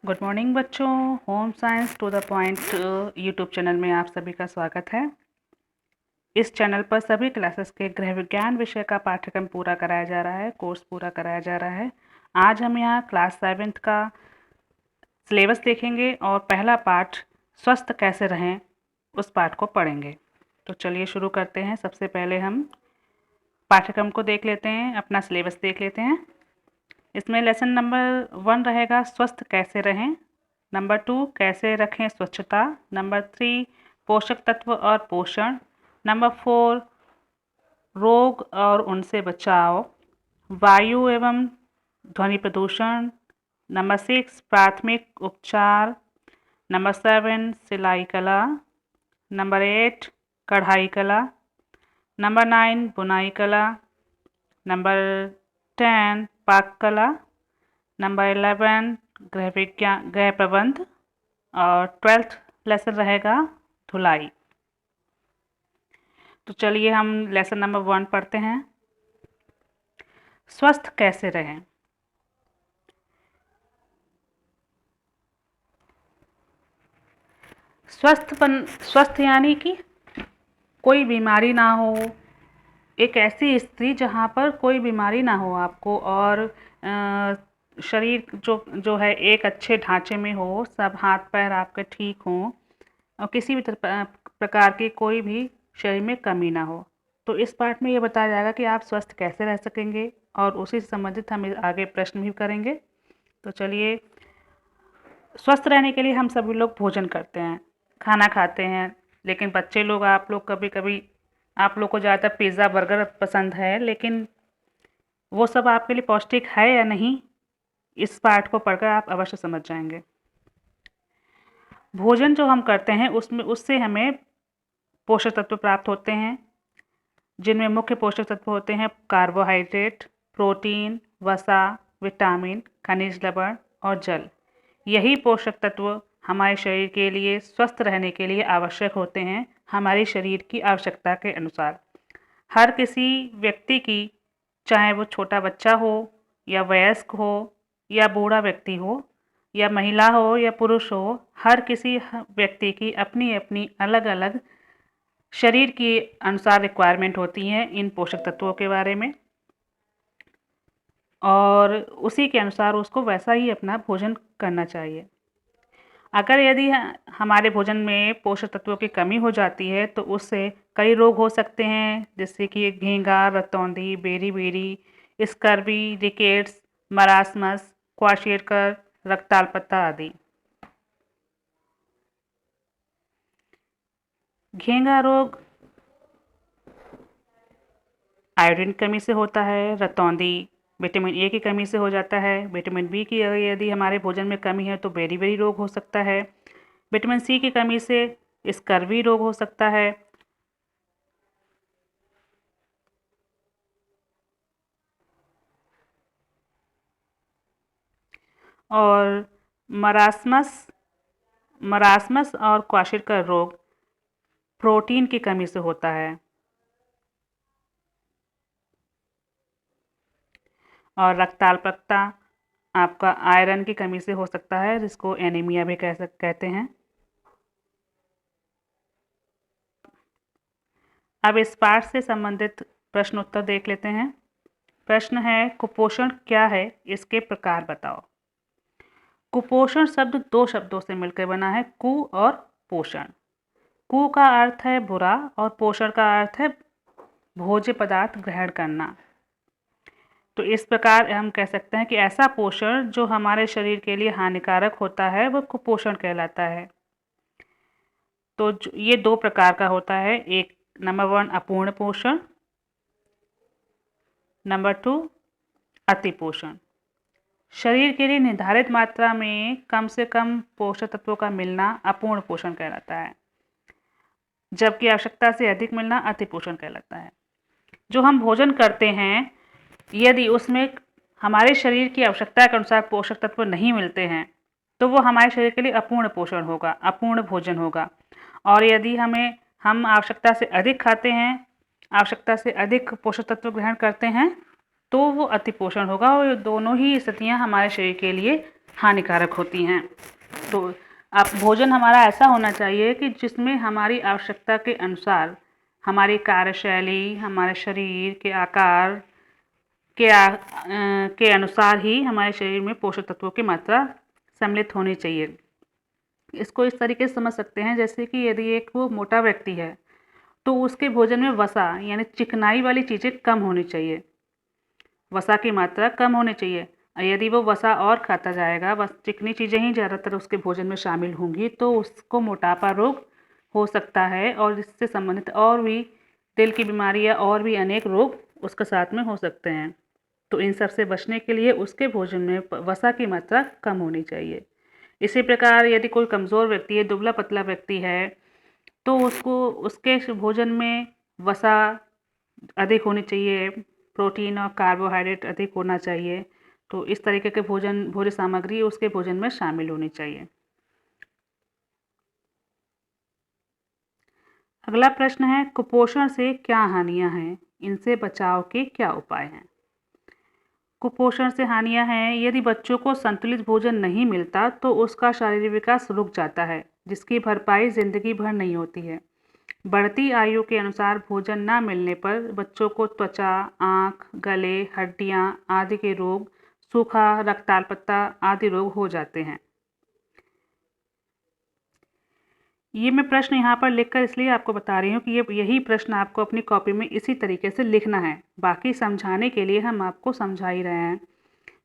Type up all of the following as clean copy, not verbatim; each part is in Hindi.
गुड मॉर्निंग बच्चों। Home science to the point YouTube channel में आप सभी का स्वागत है। इस चैनल पर सभी क्लासेस के गृह विज्ञान विषय का पाठ्यक्रम पूरा कराया जा रहा है, कोर्स पूरा कराया जा रहा है। आज हम यहाँ क्लास 7th का सिलेबस देखेंगे और पहला पाठ स्वस्थ कैसे रहें उस पाठ को पढ़ेंगे। तो चलिए शुरू करते हैं। सबसे पहले हम पाठ्यक्रम को देख लेते हैं, अपना सिलेबस देख लेते हैं। इसमें लेसन नंबर 1 रहेगा स्वस्थ कैसे रहें, नंबर 2 कैसे रखें स्वच्छता, नंबर 3 पोषक तत्व और पोषण, नंबर 4 रोग और उनसे बचाव, वायु एवं ध्वनि प्रदूषण, नंबर 6 प्राथमिक उपचार, नंबर 7 सिलाई कला, नंबर 8 कढ़ाई कला, नंबर 9 बुनाई कला, नंबर 10 पाक कला, नंबर 11 गृह प्रबंध और 12th लेसन रहेगा धुलाई। तो चलिए हम लेसन नंबर 1 पढ़ते हैं। स्वस्थ कैसे रहें। स्वस्थ यानी कि कोई बीमारी ना हो, एक ऐसी स्थिति जहाँ पर कोई बीमारी ना हो आपको, और शरीर जो है एक अच्छे ढांचे में हो, सब हाथ पैर आपके ठीक हों और किसी भी प्रकार की कोई भी शरीर में कमी ना हो। तो इस पाठ में ये बताया जाएगा कि आप स्वस्थ कैसे रह सकेंगे और उसी से संबंधित हम आगे प्रश्न भी करेंगे। तो चलिए, स्वस्थ रहने के लिए हम सभी लोग भोजन करते हैं, खाना खाते हैं, लेकिन बच्चे लोग, आप लोग कभी कभी, आप लोग को ज़्यादातर पिज़्ज़ा बर्गर पसंद है, लेकिन वो सब आपके लिए पौष्टिक है या नहीं, इस पाठ को पढ़कर आप अवश्य समझ जाएंगे। भोजन जो हम करते हैं उससे हमें पोषक तत्व प्राप्त होते हैं, जिनमें मुख्य पोषक तत्व होते हैं कार्बोहाइड्रेट, प्रोटीन, वसा, विटामिन, खनिज लवण और जल। यही पोषक तत्व हमारे शरीर के लिए स्वस्थ रहने के लिए आवश्यक होते हैं, हमारे शरीर की आवश्यकता के अनुसार। हर किसी व्यक्ति की, चाहे वो छोटा बच्चा हो या वयस्क हो या बूढ़ा व्यक्ति हो या महिला हो या पुरुष हो, हर किसी व्यक्ति की अपनी अपनी अलग अलग शरीर के अनुसार रिक्वायरमेंट होती हैं इन पोषक तत्वों के बारे में, और उसी के अनुसार उसको वैसा ही अपना भोजन करना चाहिए। अगर यदि हमारे भोजन में पोषक तत्वों की कमी हो जाती है तो उससे कई रोग हो सकते हैं, जैसे कि घेंघा, रतौंधी, बेरी, स्कर्वी, रिकेट्स, मरासमस, क्वाशियरकर, रक्ताल्पता आदि। घेंघा रोग आयोडीन कमी से होता है, रतौंधी विटामिन ए की कमी से हो जाता है, विटामिन बी की यदि हमारे भोजन में कमी है तो बेरी रोग हो सकता है, विटामिन सी की कमी से स्कर्वी रोग हो सकता है, और मरासमस और क्वाशिरकर रोग प्रोटीन की कमी से होता है, और रक्ताल्पता आपका आयरन की कमी से हो सकता है, जिसको एनीमिया भी कहते हैं। अब इस पाठ से संबंधित प्रश्न उत्तर देख लेते हैं। प्रश्न है, कुपोषण क्या है, इसके प्रकार बताओ। कुपोषण शब्द 2 शब्दों से मिलकर बना है, कु और पोषण। कु का अर्थ है बुरा और पोषण का अर्थ है भोज्य पदार्थ ग्रहण करना। तो इस प्रकार हम कह सकते हैं कि ऐसा पोषण जो हमारे शरीर के लिए हानिकारक होता है वह कुपोषण कहलाता है। तो ये 2 प्रकार का होता है, एक नंबर 1 अपूर्ण पोषण, नंबर 2 अति पोषण। शरीर के लिए निर्धारित मात्रा में कम से कम पोषक तत्वों का मिलना अपूर्ण पोषण कहलाता है, जबकि आवश्यकता से अधिक मिलना अति पोषण कहलाता है। जो हम भोजन करते हैं, यदि उसमें हमारे शरीर की आवश्यकता के अनुसार पोषक तत्व नहीं मिलते हैं तो वो हमारे शरीर के लिए अपूर्ण पोषण होगा, अपूर्ण भोजन होगा। और यदि हम आवश्यकता से अधिक खाते हैं, आवश्यकता से अधिक पोषक तत्व ग्रहण करते हैं, तो वो अति पोषण होगा, और ये दोनों ही स्थितियाँ हमारे शरीर के लिए हानिकारक होती हैं। तो अब भोजन हमारा ऐसा होना चाहिए कि जिसमें हमारी आवश्यकता के अनुसार हमारी कार्यशैली, हमारे शरीर के आकार के अनुसार ही हमारे शरीर में पोषक तत्वों की मात्रा सम्मिलित होनी चाहिए। इसको इस तरीके से समझ सकते हैं जैसे कि यदि एक वो मोटा व्यक्ति है तो उसके भोजन में वसा यानी चिकनाई वाली चीज़ें कम होनी चाहिए, वसा की मात्रा कम होनी चाहिए। यदि वो वसा और खाता जाएगा, बस चिकनी चीज़ें ही ज़्यादातर उसके भोजन में शामिल होंगी तो उसको मोटापा रोग हो सकता है और इससे संबंधित और भी दिल की बीमारी या और भी अनेक रोग उसके साथ में हो सकते हैं। तो इन सब से बचने के लिए उसके भोजन में वसा की मात्रा कम होनी चाहिए। इसी प्रकार यदि कोई कमज़ोर व्यक्ति है, दुबला पतला व्यक्ति है, तो उसको उसके भोजन में वसा अधिक होनी चाहिए, प्रोटीन और कार्बोहाइड्रेट अधिक होना चाहिए। तो इस तरीके के भोज्य सामग्री उसके भोजन में शामिल होनी चाहिए। अगला प्रश्न है, कुपोषण से क्या हानियां हैं, इनसे बचाव के क्या उपाय हैं? कुपोषण से हानियां हैं, यदि बच्चों को संतुलित भोजन नहीं मिलता तो उसका शारीरिक विकास रुक जाता है, जिसकी भरपाई जिंदगी भर नहीं होती है। बढ़ती आयु के अनुसार भोजन न मिलने पर बच्चों को त्वचा, आँख, गले, हड्डियाँ आदि के रोग, सूखा, रक्ताल्पता आदि रोग हो जाते हैं। ये मैं प्रश्न यहाँ पर लिखकर इसलिए आपको बता रही हूँ कि यही प्रश्न आपको अपनी कॉपी में इसी तरीके से लिखना है। बाकी समझाने के लिए हम आपको समझा ही रहे हैं,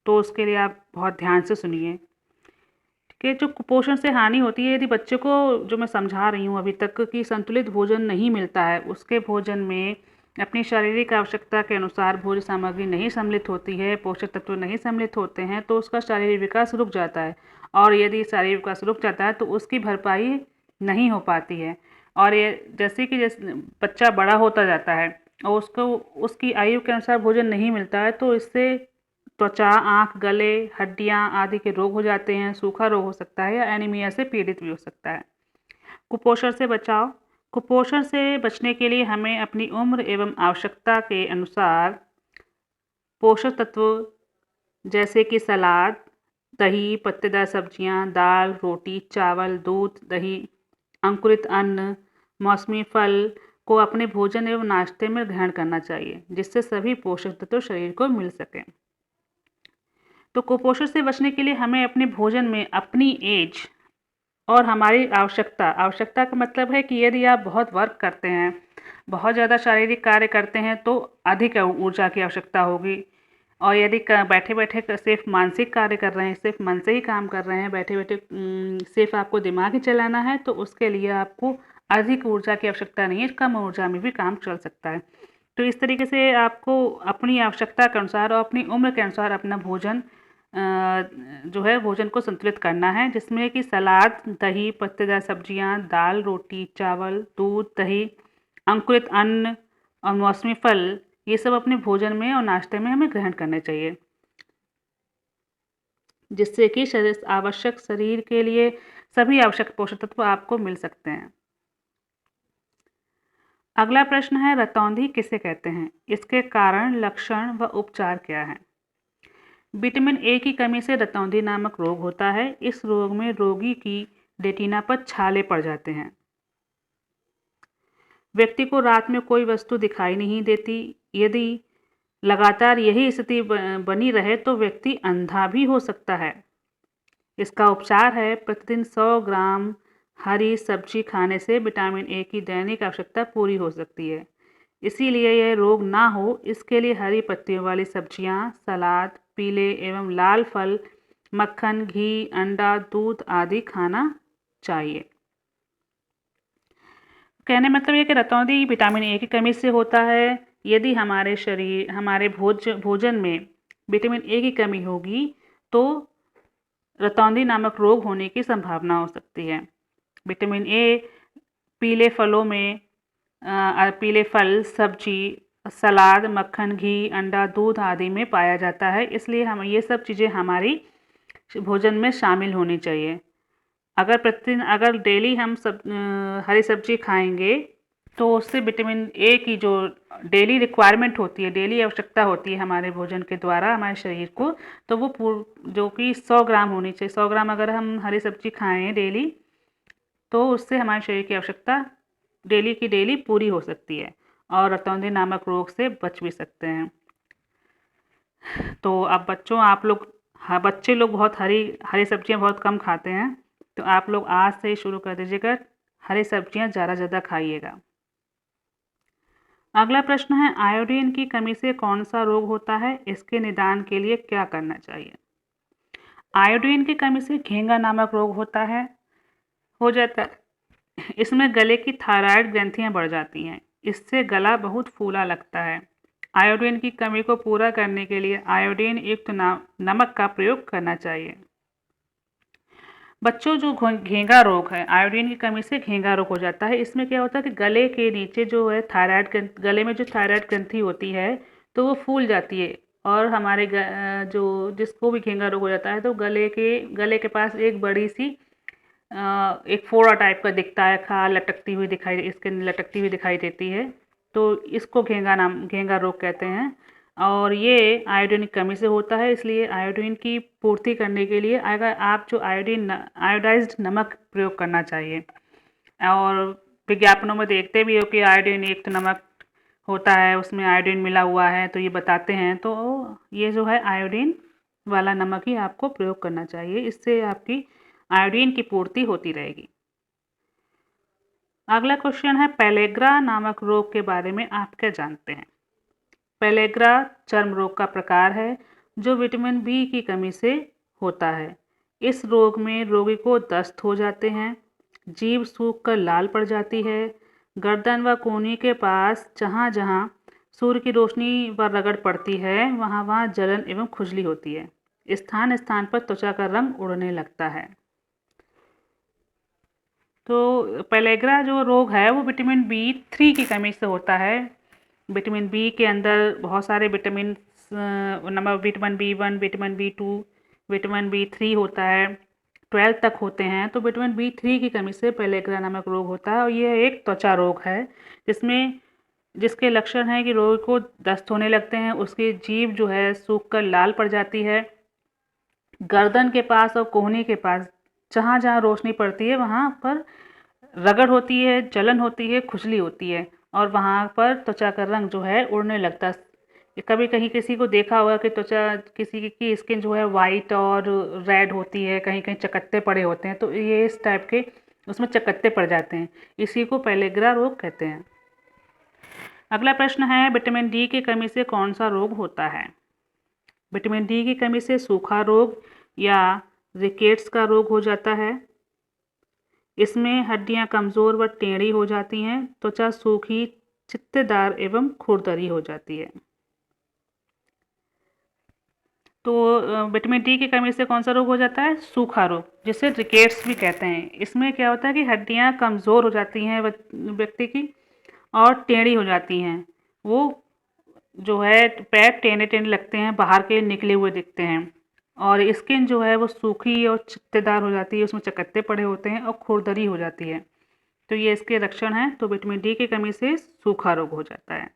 तो उसके लिए आप बहुत ध्यान से सुनिए। ठीक है, जो कुपोषण से हानि होती है, यदि बच्चे को, जो मैं समझा रही हूँ अभी तक, कि संतुलित भोजन नहीं मिलता है, उसके भोजन में अपनी शारीरिक आवश्यकता के अनुसार भोज्य सामग्री नहीं सम्मिलित होती है, पोषक तत्व नहीं सम्मिलित होते हैं, तो उसका शारीरिक विकास रुक जाता है। और यदि शारीरिक विकास रुक जाता है तो उसकी भरपाई नहीं हो पाती है। और ये जैसे बच्चा बड़ा होता जाता है और उसको उसकी आयु के अनुसार भोजन नहीं मिलता है तो इससे त्वचा, आँख, गले, हड्डियाँ आदि के रोग हो जाते हैं, सूखा रोग हो सकता है या एनीमिया से पीड़ित भी हो सकता है। कुपोषण से बचाव। कुपोषण से बचने के लिए हमें अपनी उम्र एवं आवश्यकता के अनुसार पोषक तत्व जैसे कि सलाद, दही, पत्तेदार सब्जियां, दाल, रोटी, चावल, दूध, दही, अंकुरित अन्न, मौसमी फल को अपने भोजन एवं नाश्ते में ग्रहण करना चाहिए, जिससे सभी पोषक तत्व शरीर को मिल सकें। तो कुपोषण से बचने के लिए हमें अपने भोजन में अपनी एज और हमारी आवश्यकता का मतलब है कि यदि आप बहुत वर्क करते हैं, बहुत ज़्यादा शारीरिक कार्य करते हैं तो अधिक ऊर्जा की आवश्यकता होगी। और यदि बैठे बैठे सिर्फ मानसिक कार्य कर रहे हैं, सिर्फ मन से ही काम कर रहे हैं, बैठे बैठे सिर्फ आपको दिमाग ही चलाना है, तो उसके लिए आपको अधिक ऊर्जा की आवश्यकता नहीं है, कम ऊर्जा में भी काम चल सकता है। तो इस तरीके से आपको अपनी आवश्यकता के अनुसार और अपनी उम्र के अनुसार अपना भोजन जो है भोजन को संतुलित करना है, जिसमें कि सलाद, दही, पत्तेदार सब्जियां, दाल, रोटी, चावल, दूध, दही, अंकुरित अन्न और मौसमी फल, ये सब अपने भोजन में और नाश्ते में हमें ग्रहण करने चाहिए, जिससे कि शरीर के लिए सभी आवश्यक पोषक तत्व आपको मिल सकते हैं। अगला प्रश्न है, रतौंधी किसे कहते हैं, इसके कारण, लक्षण व उपचार क्या हैं? विटामिन ए की कमी से रतौंधी नामक रोग होता है। इस रोग में रोगी की रेटिना पर छाले पड़ जाते हैं। व्यक्ति को रात में कोई वस्तु दिखाई नहीं देती। यदि लगातार यही स्थिति बनी रहे तो व्यक्ति अंधा भी हो सकता है। इसका उपचार है, प्रतिदिन 100 ग्राम हरी सब्जी खाने से विटामिन ए की दैनिक आवश्यकता पूरी हो सकती है। इसीलिए यह रोग ना हो, इसके लिए हरी पत्तियों वाली सब्जियां, सलाद, पीले एवं लाल फल, मक्खन, घी, अंडा, दूध आदि खाना चाहिए। कहने मतलब ये कि रतौंधी विटामिन ए की कमी से होता है। यदि हमारे भोजन में विटामिन ए की कमी होगी तो रतौंधी नामक रोग होने की संभावना हो सकती है। विटामिन ए पीले फलों में पीले फल, सब्जी, सलाद, मक्खन, घी, अंडा, दूध आदि में पाया जाता है। इसलिए हम ये सब चीज़ें हमारी भोजन में शामिल होनी चाहिए। अगर डेली हम हरी सब्जी खाएंगे तो उससे विटामिन ए की जो डेली रिक्वायरमेंट होती है, डेली आवश्यकता होती है हमारे भोजन के द्वारा हमारे शरीर को, तो वो जो कि 100 ग्राम होनी चाहिए। 100 ग्राम अगर हम हरी सब्जी खाएं डेली, तो उससे हमारे शरीर की आवश्यकता डेली की डेली पूरी हो सकती है और रतौंधी नामक रोग से बच भी सकते हैं। तो अब बच्चों, आप लोग, हाँ, बच्चे लोग बहुत हरी हरी सब्जियां बहुत कम खाते हैं, तो आप लोग आज से ही शुरू कर दीजिएगा, हरी सब्जियां ज़्यादा खाइएगा। अगला प्रश्न है, आयोडीन की कमी से कौन सा रोग होता है, इसके निदान के लिए क्या करना चाहिए। आयोडीन की कमी से घेंगा नामक रोग हो जाता है। इसमें गले की थायराइड ग्रंथियां बढ़ जाती हैं, इससे गला बहुत फूला लगता है। आयोडीन की कमी को पूरा करने के लिए आयोडीन युक्त नमक का प्रयोग करना चाहिए। बच्चों, जो घेंगा रोग है, आयोडीन की कमी से घेंगा रोग हो जाता है। इसमें क्या होता है कि गले के नीचे जो है गले में जो थायराइड ग्रंथि होती है, तो वो फूल जाती है और हमारे जो जिसको भी घेंगा रोग हो जाता है, तो गले के पास एक बड़ी सी एक फोड़ा टाइप का दिखता है, खाल स्किन लटकती हुई दिखाई देती है। तो इसको घेंगा रोग कहते हैं और ये आयोडीन की कमी से होता है। इसलिए आयोडीन की पूर्ति करने के लिए अगर आप जो आयोडाइज्ड नमक प्रयोग करना चाहिए। और विज्ञापनों में देखते भी हो कि आयोडीन युक्त नमक होता है, उसमें आयोडीन मिला हुआ है, तो ये बताते हैं। तो ये जो है आयोडीन वाला नमक ही आपको प्रयोग करना चाहिए, इससे आपकी आयोडीन की पूर्ति होती रहेगी। अगला क्वेश्चन है, पेलेग्रा नामक रोग के बारे में आप क्या जानते हैं। पेलेग्रा चर्म रोग का प्रकार है जो विटामिन बी की कमी से होता है। इस रोग में रोगी को दस्त हो जाते हैं, जीभ सूख कर लाल पड़ जाती है, गर्दन व कोहनी के पास जहाँ जहाँ सूर्य की रोशनी व रगड़ पड़ती है, वहाँ वहाँ जलन एवं खुजली होती है। स्थान स्थान पर त्वचा का रंग उड़ने लगता है। तो पेलेग्रा जो रोग है वो विटामिन B3 की कमी से होता है। विटामिन बी के अंदर बहुत सारे vitamin vitamin B1, vitamin B2, vitamin B3 होता है, 12 तक होते हैं। तो विटामिन B3 की कमी से पेलेग्रा नामक रोग होता है और यह एक त्वचा रोग है जिसके लक्षण हैं कि रोगी को दस्त होने लगते हैं, उसकी जीभ जो है सूख कर लाल पड़ जाती है, गर्दन के पास और कोहनी के पास जहाँ जहाँ रोशनी पड़ती है वहाँ पर रगड़ होती है, जलन होती है, खुजली होती है और वहाँ पर त्वचा का रंग जो है उड़ने लगता है। कभी कहीं किसी को देखा होगा कि त्वचा किसी की स्किन जो है वाइट और रेड होती है, कहीं कहीं चकत्ते पड़े होते हैं, तो ये इस टाइप के उसमें चकत्ते पड़ जाते हैं, इसी को पेलेग्रा रोग कहते हैं। अगला प्रश्न है, विटामिन डी की कमी से कौन सा रोग होता है। विटामिन डी की कमी से सूखा रोग या रिकेट्स का रोग हो जाता है। इसमें हड्डियां कमज़ोर व टेढ़ी हो जाती हैं, त्वचा सूखी, चित्तेदार एवं खुरदरी हो जाती है। तो विटामिन डी की कमी से कौन सा रोग हो जाता है, सूखा रोग, जिसे रिकेट्स भी कहते हैं। इसमें क्या होता है कि हड्डियां कमज़ोर हो जाती हैं व्यक्ति की और टेढ़ी हो जाती हैं, वो जो है पैर टेढ़े टेढ़े लगते हैं, बाहर के निकले हुए दिखते हैं और स्किन जो है वो सूखी और चित्तेदार हो जाती है, उसमें चकत्ते पड़े होते हैं और खुरदरी हो जाती है। तो ये इसके लक्षण हैं। तो विटामिन डी की कमी से सूखा रोग हो जाता है।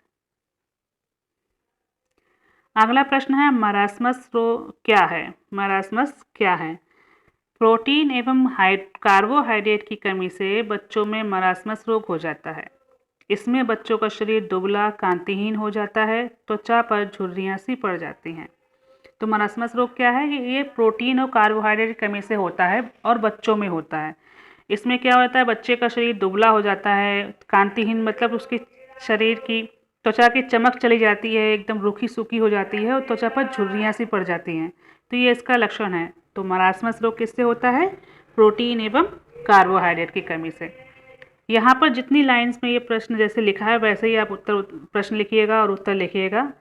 अगला प्रश्न है, मरासमस रोग क्या है। मरासमस क्या है। प्रोटीन एवं कार्बोहाइड्रेट की कमी से बच्चों में मरासमस रोग हो जाता है। इसमें बच्चों का शरीर दुबला, कांतिहीन हो जाता है, त्वचा पर झुर्रियाँ सी पड़ जाती हैं। तो मरासमस रोग क्या है, ये प्रोटीन और कार्बोहाइड्रेट की कमी से होता है और बच्चों में होता है। इसमें क्या होता है, बच्चे का शरीर दुबला हो जाता है, कांतिहीन मतलब उसके शरीर की त्वचा की चमक चली जाती है, एकदम रूखी सूखी हो जाती है और त्वचा पर झुर्रियाँ सी पड़ जाती हैं। तो ये इसका लक्षण है। तो मरासमस रोग किससे होता है, प्रोटीन एवं कार्बोहाइड्रेट की कमी से। यहाँ पर जितनी लाइन्स में ये प्रश्न जैसे लिखा है वैसे ही आप प्रश्न लिखिएगा और उत्तर लिखिएगा,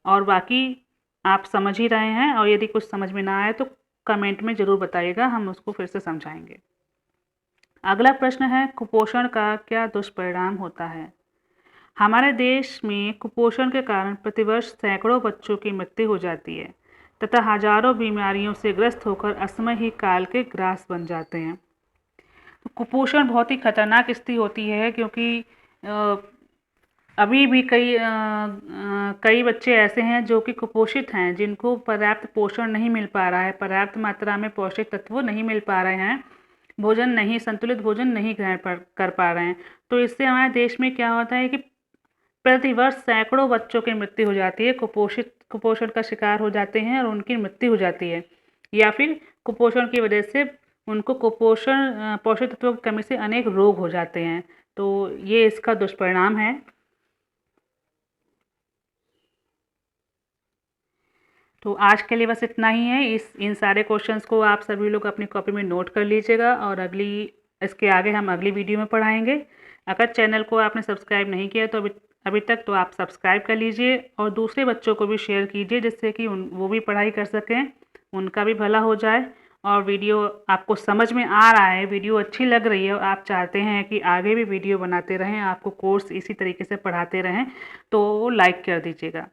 और बाकी आप समझ ही रहे हैं, और यदि कुछ समझ में ना आए तो कमेंट में ज़रूर बताइएगा, हम उसको फिर से समझाएंगे। अगला प्रश्न है, कुपोषण का क्या दुष्परिणाम होता है। हमारे देश में कुपोषण के कारण प्रतिवर्ष सैकड़ों बच्चों की मृत्यु हो जाती है तथा हजारों बीमारियों से ग्रस्त होकर असमय ही काल के ग्रास बन जाते हैं। तो कुपोषण बहुत ही खतरनाक स्थिति होती है, क्योंकि अभी भी कई बच्चे ऐसे हैं जो कि कुपोषित हैं, जिनको पर्याप्त पोषण नहीं मिल पा रहा है, पर्याप्त मात्रा में पोषक तत्व नहीं मिल पा रहे हैं, भोजन नहीं, संतुलित भोजन नहीं ग्रहण कर पा रहे हैं। तो इससे हमारे देश में क्या होता है कि प्रतिवर्ष सैकड़ों बच्चों की मृत्यु हो जाती है, कुपोषण का शिकार हो जाते हैं और उनकी मृत्यु हो जाती है, या फिर कुपोषण की वजह से उनको पोषक तत्वों की कमी से अनेक रोग हो जाते हैं। तो ये इसका दुष्परिणाम है। तो आज के लिए बस इतना ही है। इस इन सारे क्वेश्चंस को आप सभी लोग अपनी कॉपी में नोट कर लीजिएगा और इसके आगे हम अगली वीडियो में पढ़ाएंगे। अगर चैनल को आपने सब्सक्राइब नहीं किया तो अभी अभी तक तो आप सब्सक्राइब कर लीजिए और दूसरे बच्चों को भी शेयर कीजिए, जिससे कि वो भी पढ़ाई कर सकें, उनका भी भला हो जाए। और वीडियो आपको समझ में आ रहा है, वीडियो अच्छी लग रही है और आप चाहते हैं कि आगे भी वीडियो बनाते रहें, आपको कोर्स इसी तरीके से पढ़ाते रहें, तो लाइक कर दीजिएगा।